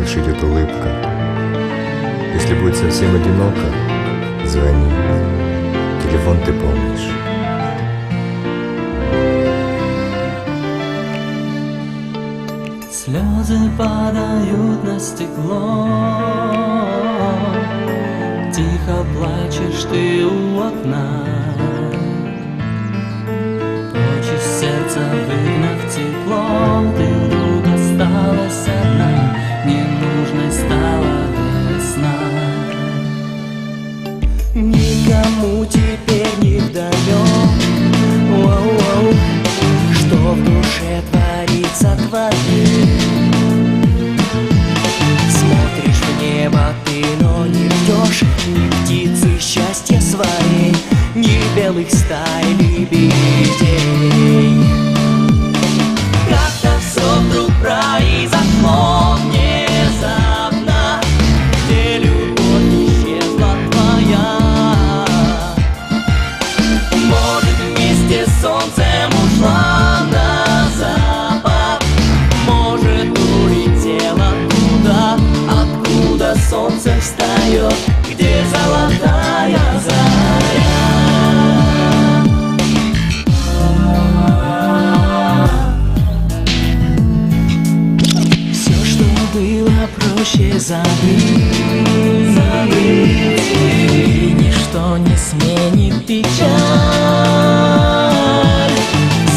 больше идет улыбка. Если будет совсем одиноко, звони. Телефон ты помнишь. Слезы падают на стекло, тихо плачешь ты у окна. Прочь из сердца выгнав тепло, ты вдруг осталась одна, ненужной стала весна. Никому теперь не вдомём, что в душе творится твоей. Смотришь в небо ты, но не ждешь ни птицы счастья своей, ни белых стай лебедей. Как-то все вдруг произошло внезапно, где любовь исчезла твоя. Может, вместе с солнцем ушла на запад, может, улетела туда, откуда солнце встает, где золотая заря. Все, что было, проще забыть, и ничто не сменит печаль.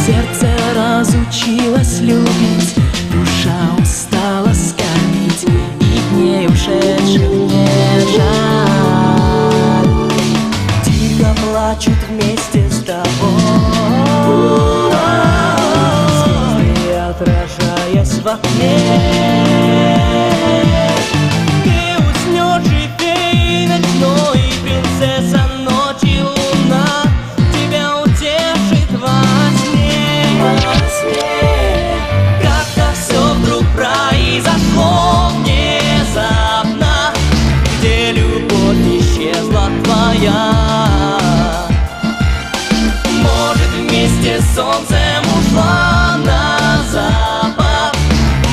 Сердце разучилось любить, душа устала скорбить, и дней ушедших не жаль. Тихо плачут вместе с тобой звезды, отражаясь в окне. Ты уснешь, и фей ночной, принцесса ночи луна тебя утешит во сне. Как-то все вдруг произошло внезапно, где любовь исчезла твоя. Может, вместе с солнцем ушла на запад,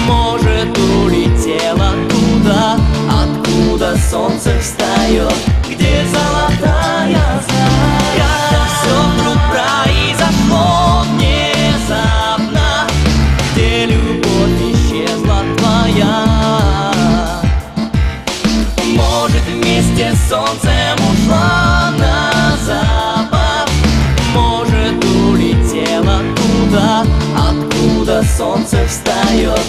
может, улетела туда, откуда солнце встает, где золотая заря. Как-то все вдруг произошло внезапно, где любовь исчезла твоя. Может, вместе с солнцем ушла на запад, может, улетела туда, откуда солнце встает,